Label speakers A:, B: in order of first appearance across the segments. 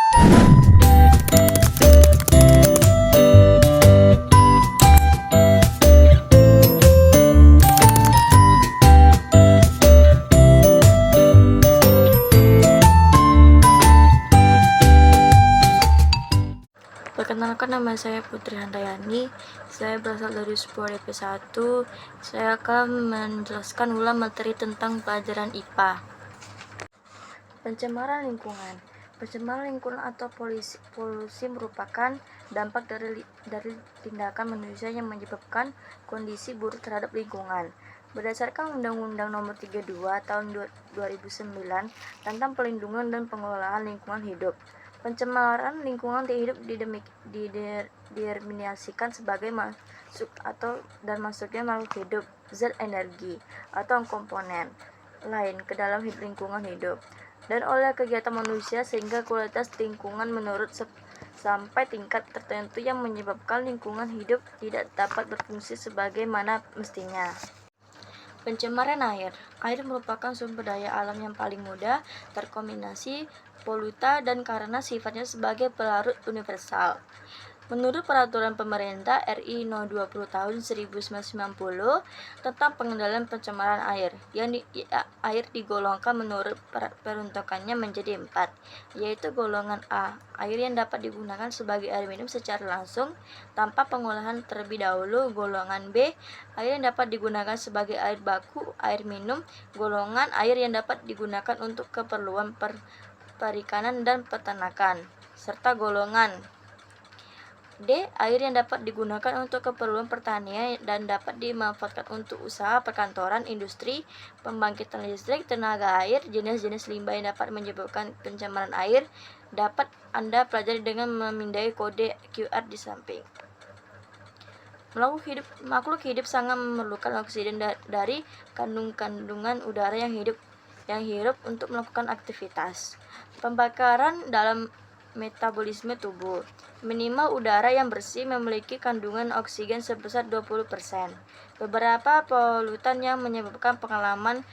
A: Perkenalkan, nama saya Putri Handayani. Saya berasal dari sebuah DP1. Saya akan menjelaskan ulang materi tentang pelajaran IPA. Pencemaran lingkungan. Pencemaran lingkungan atau polusi merupakan dampak dari tindakan manusia yang menyebabkan kondisi buruk terhadap lingkungan. Berdasarkan Undang-Undang Nomor 32 Tahun 2009 tentang Pelindungan dan Pengelolaan Lingkungan Hidup, pencemaran lingkungan hidup didefinisikan sebagai masuknya makhluk hidup, zat, energi, atau komponen lain ke dalam lingkungan hidup, dan oleh kegiatan manusia sehingga kualitas lingkungan menurun sampai tingkat tertentu yang menyebabkan lingkungan hidup tidak dapat berfungsi sebagaimana mestinya. Pencemaran air. Air merupakan sumber daya alam yang paling mudah terkontaminasi polutan dan karena sifatnya sebagai pelarut universal. Menurut Peraturan Pemerintah RI No. 20 Tahun 1990 tentang pengendalian pencemaran air, air digolongkan menurut peruntukannya menjadi 4, yaitu golongan A, air yang dapat digunakan sebagai air minum secara langsung tanpa pengolahan terlebih dahulu. Golongan B, air yang dapat digunakan sebagai air baku, air minum. Golongan air yang dapat digunakan untuk keperluan perikanan dan peternakan. Serta golongan D, air yang dapat digunakan untuk keperluan pertanian dan dapat dimanfaatkan untuk usaha perkantoran, industri, pembangkitan listrik, tenaga air. Jenis-jenis limbah yang dapat menyebabkan pencemaran air dapat Anda pelajari dengan memindai kode QR di samping. Makhluk hidup sangat memerlukan oksigen dari kandungan udara yang hidup untuk melakukan aktivitas. Pembakaran dalam metabolisme tubuh. Minimal udara yang bersih memiliki kandungan oksigen sebesar 20%. Beberapa polutan yang menyebabkan pengalaman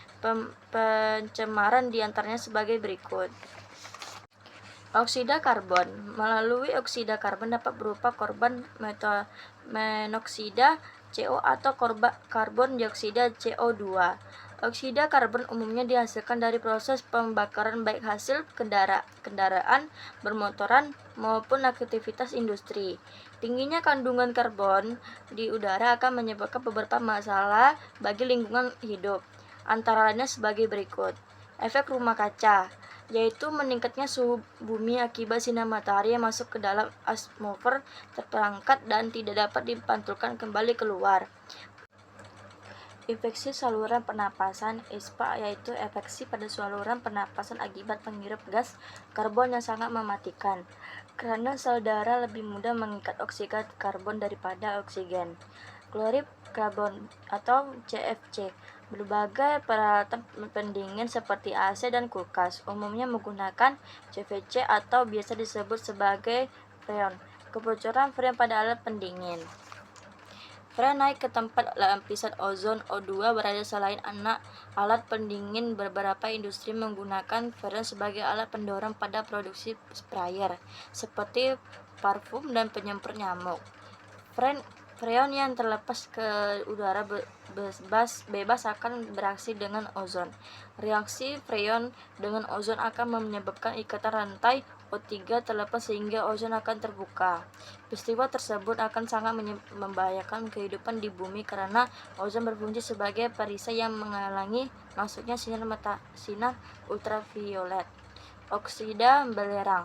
A: pencemaran diantaranya sebagai berikut. Oksida karbon. Melalui oksida karbon dapat berupa karbon monoksida CO atau karbon dioksida CO2. Oksida karbon umumnya dihasilkan dari proses pembakaran baik hasil kendaraan bermotoran maupun aktivitas industri. Tingginya kandungan karbon di udara akan menyebabkan beberapa masalah bagi lingkungan hidup, antara lainnya sebagai berikut. Efek rumah kaca, yaitu meningkatnya suhu bumi akibat sinar matahari yang masuk ke dalam atmosfer terperangkap dan tidak dapat dipantulkan kembali keluar. Infeksi saluran pernapasan (ISPA), yaitu infeksi pada saluran pernapasan akibat penghirup gas karbon yang sangat mematikan, karena sel darah lebih mudah mengikat oksida karbon daripada oksigen. Klorid karbon atau CFC. Berbagai peralatan pendingin seperti AC dan kulkas umumnya menggunakan CFC atau biasa disebut sebagai freon. Kebocoran freon pada alat pendingin. Freon naik ke tempat lapisan ozon O2 berada selain alat pendingin. Beberapa industri menggunakan freon sebagai alat pendorong pada produksi sprayer seperti parfum dan penyemprot nyamuk. Freon yang terlepas ke udara bebas akan bereaksi dengan ozon. Reaksi freon dengan ozon akan menyebabkan ikatan rantai O3 terlepas sehingga ozon akan terbuka. Peristiwa tersebut akan sangat membahayakan kehidupan di bumi karena ozon berfungsi sebagai perisai yang menghalangi masuknya sinar ultraviolet. Oksida belerang.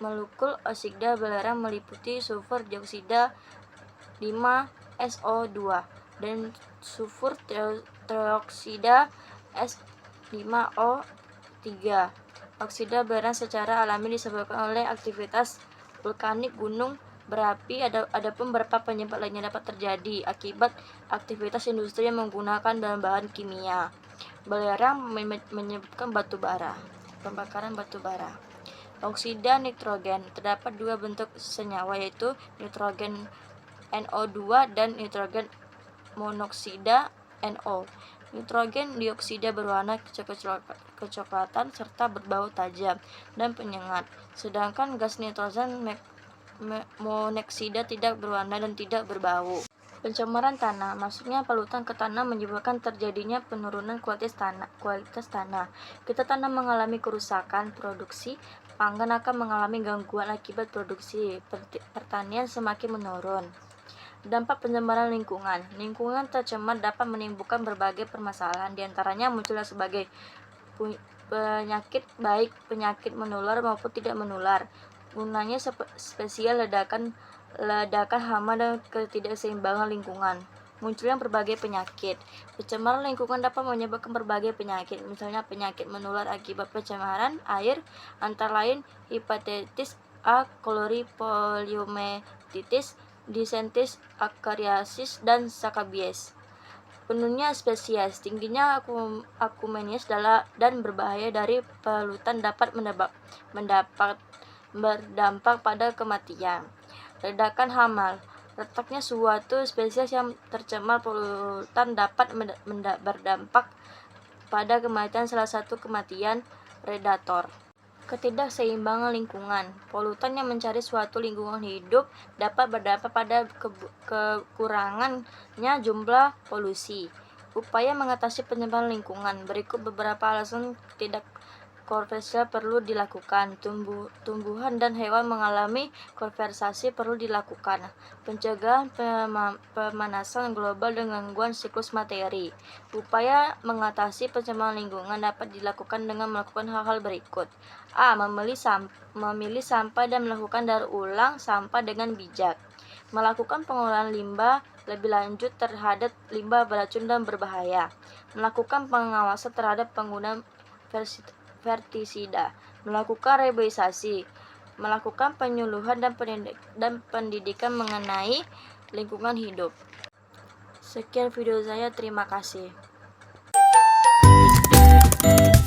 A: Molekul oksida belerang meliputi sulfur dioksida 5SO2 dan sulfur trioksida S5O3. Oksida belerang secara alami disebabkan oleh aktivitas vulkanik gunung berapi. Adapun beberapa penyebab lainnya dapat terjadi akibat aktivitas industri yang menggunakan bahan-bahan kimia. Belerang menyebabkan pembakaran batu bara. Oksida nitrogen. Terdapat dua bentuk senyawa, yaitu nitrogen NO2 dan nitrogen monoksida NO. Nitrogen dioksida berwarna kecoklatan serta berbau tajam dan penyengat, sedangkan gas nitrogen monoksida tidak berwarna dan tidak berbau. Pencemaran tanah, masuknya polutan ke tanah menyebabkan terjadinya penurunan kualitas tanah. Ketika tanah mengalami kerusakan, produksi pangan akan mengalami gangguan akibat produksi pertanian semakin menurun. Dampak pencemaran lingkungan. Lingkungan tercemar dapat menimbulkan berbagai permasalahan, diantaranya munculnya sebagai penyakit baik penyakit menular maupun tidak menular, gunanya spesial ledakan hama dan ketidakseimbangan lingkungan, munculnya berbagai penyakit. Pencemaran lingkungan dapat menyebabkan berbagai penyakit, misalnya penyakit menular akibat pencemaran air, antara lain hepatitis A, coli, poliomyelitis, disentis, akariasis, dan sakabies. Penuhnya spesies, tingginya akumenias dan berbahaya dari polutan dapat berdampak pada kematian. Ledakan hama, letaknya suatu spesies yang tercemar polutan dapat berdampak pada kematian, salah satu kematian predator. Ketidakseimbangan lingkungan, polutan yang mencari suatu lingkungan hidup dapat berdampak pada kekurangannya jumlah polusi. Upaya mengatasi pencemaran lingkungan, berikut beberapa alasan tidak konservasi perlu dilakukan. Tumbuhan dan hewan mengalami konservasi perlu dilakukan. Pencegahan pemanasan global dan gangguan siklus materi. Upaya mengatasi pencemaran lingkungan dapat dilakukan dengan melakukan hal-hal berikut. A. Memilih sampah dan melakukan daur ulang sampah dengan bijak. Melakukan pengolahan limbah lebih lanjut terhadap limbah beracun dan berbahaya. Melakukan pengawasan terhadap penggunaan pestisida, melakukan reboisasi, melakukan penyuluhan dan pendidikan mengenai lingkungan hidup. Sekian video saya, terima kasih.